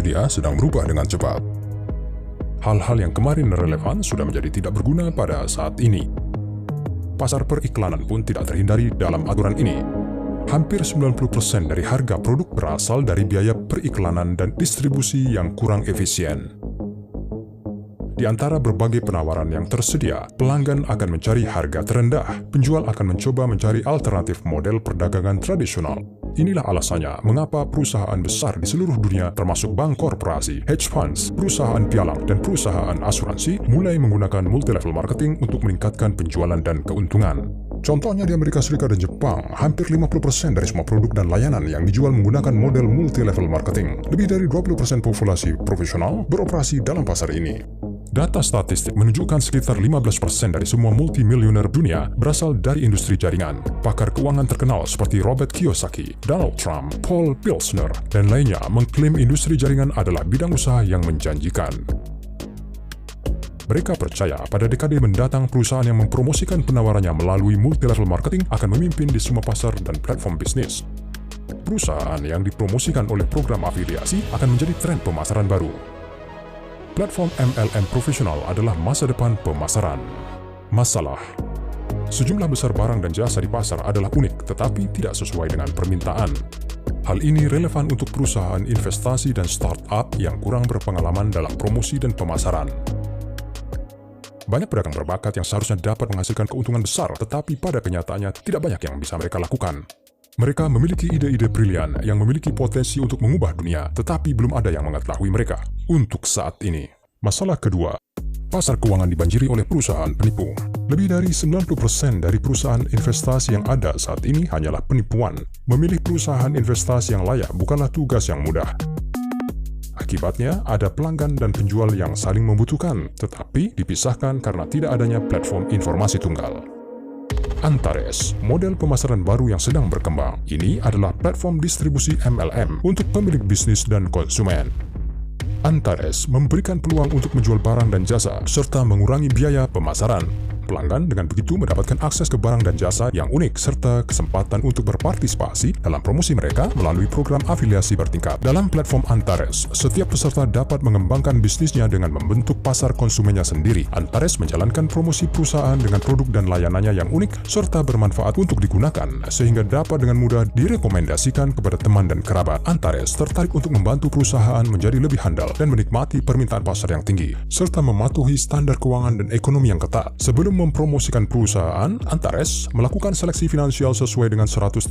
dunia sedang berubah dengan cepat. Hal-hal yang kemarin relevan sudah menjadi tidak berguna pada saat ini. Pasar periklanan pun tidak terhindari dalam aturan ini. Hampir 90% dari harga produk berasal dari biaya periklanan dan distribusi yang kurang efisien. Di antara berbagai penawaran yang tersedia, pelanggan akan mencari harga terendah, penjual akan mencoba mencari alternatif model perdagangan tradisional. Inilah alasannya mengapa perusahaan besar di seluruh dunia termasuk bank korporasi, hedge funds, perusahaan pialang, dan perusahaan asuransi mulai menggunakan multi-level marketing untuk meningkatkan penjualan dan keuntungan. Contohnya di Amerika Serikat dan Jepang, hampir 50% dari semua produk dan layanan yang dijual menggunakan model multi-level marketing. Lebih dari 20% populasi profesional beroperasi dalam pasar ini. Data statistik menunjukkan sekitar 15% dari semua multimilioner dunia berasal dari industri jaringan. Pakar keuangan terkenal seperti Robert Kiyosaki, Donald Trump, Paul Pilsner, dan lainnya mengklaim industri jaringan adalah bidang usaha yang menjanjikan. Mereka percaya pada dekade mendatang perusahaan yang mempromosikan penawarannya melalui multi-level marketing akan memimpin di semua pasar dan platform bisnis. Perusahaan yang dipromosikan oleh program afiliasi akan menjadi tren pemasaran baru. Platform MLM profesional adalah masa depan pemasaran. Masalah: sejumlah besar barang dan jasa di pasar adalah unik tetapi tidak sesuai dengan permintaan. Hal ini relevan untuk perusahaan investasi dan startup yang kurang berpengalaman dalam promosi dan pemasaran. Banyak pedagang berbakat yang seharusnya dapat menghasilkan keuntungan besar, tetapi pada kenyataannya tidak banyak yang bisa mereka lakukan. Mereka memiliki ide-ide brilian yang memiliki potensi untuk mengubah dunia, tetapi belum ada yang mengetahui mereka untuk saat ini. Masalah kedua, pasar keuangan dibanjiri oleh perusahaan penipu. Lebih dari 90% dari perusahaan investasi yang ada saat ini hanyalah penipuan. Memilih perusahaan investasi yang layak bukanlah tugas yang mudah. Akibatnya, ada pelanggan dan penjual yang saling membutuhkan, tetapi dipisahkan karena tidak adanya platform informasi tunggal. Antares, model pemasaran baru yang sedang berkembang. Ini adalah platform distribusi MLM untuk pemilik bisnis dan konsumen. Antares memberikan peluang untuk menjual barang dan jasa, serta mengurangi biaya pemasaran. Pelanggan dengan begitu mendapatkan akses ke barang dan jasa yang unik serta kesempatan untuk berpartisipasi dalam promosi mereka melalui program afiliasi bertingkat. Dalam platform Antares, setiap peserta dapat mengembangkan bisnisnya dengan membentuk pasar konsumennya sendiri. Antares menjalankan promosi perusahaan dengan produk dan layanannya yang unik serta bermanfaat untuk digunakan, sehingga dapat dengan mudah direkomendasikan kepada teman dan kerabat. Antares tertarik untuk membantu perusahaan menjadi lebih handal dan menikmati permintaan pasar yang tinggi, serta mematuhi standar keuangan dan ekonomi yang ketat. Sebelum mempromosikan perusahaan, Antares melakukan seleksi finansial sesuai dengan 138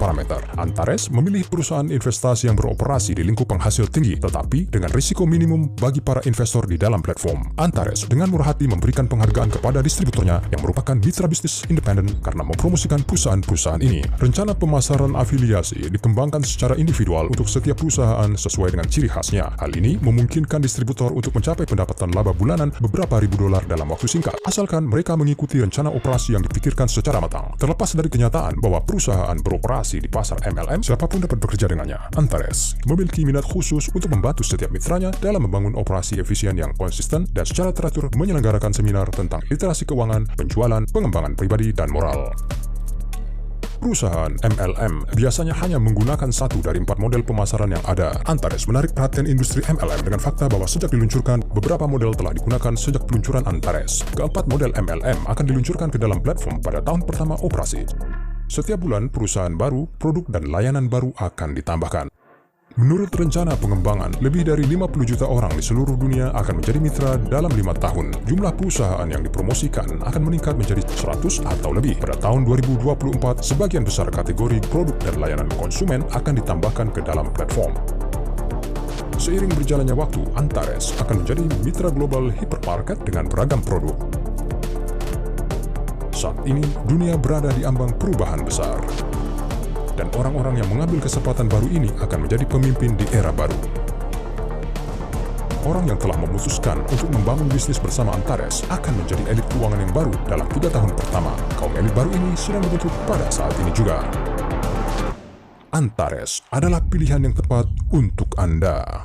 parameter. Antares memilih perusahaan investasi yang beroperasi di lingkup penghasil tinggi, tetapi dengan risiko minimum bagi para investor di dalam platform. Antares dengan murah hati memberikan penghargaan kepada distributornya yang merupakan mitra bisnis independen karena mempromosikan perusahaan-perusahaan ini. Rencana pemasaran afiliasi dikembangkan secara individual untuk setiap perusahaan sesuai dengan ciri khasnya. Hal ini memungkinkan distributor untuk mencapai pendapatan laba bulanan beberapa ribu dolar dalam waktu singkat, asalkan mereka mengikuti rencana operasi yang dipikirkan secara matang. Terlepas dari kenyataan bahwa perusahaan beroperasi di pasar MLM, siapapun dapat bekerja dengannya. Antares memiliki minat khusus untuk membantu setiap mitranya dalam membangun operasi efisien yang konsisten dan secara teratur menyelenggarakan seminar tentang literasi keuangan, penjualan, pengembangan pribadi, dan moral. Perusahaan MLM biasanya hanya menggunakan satu dari 4 model pemasaran yang ada. Antares menarik perhatian industri MLM dengan fakta bahwa sejak diluncurkan, beberapa model telah digunakan sejak peluncuran Antares. Keempat model MLM akan diluncurkan ke dalam platform pada tahun pertama operasi. Setiap bulan, perusahaan baru, produk, dan layanan baru akan ditambahkan. Menurut rencana pengembangan, lebih dari 50 juta orang di seluruh dunia akan menjadi mitra dalam 5 tahun. Jumlah perusahaan yang dipromosikan akan meningkat menjadi 100 atau lebih. Pada tahun 2024, sebagian besar kategori produk dan layanan konsumen akan ditambahkan ke dalam platform. Seiring berjalannya waktu, Antares akan menjadi mitra global hypermarket dengan beragam produk. Saat ini, dunia berada di ambang perubahan besar. Dan orang-orang yang mengambil kesempatan baru ini akan menjadi pemimpin di era baru. Orang yang telah memutuskan untuk membangun bisnis bersama Antares akan menjadi elit keuangan yang baru dalam 3 tahun pertama. Kaum elit baru ini sedang dibentuk pada saat ini juga. Antares adalah pilihan yang tepat untuk Anda.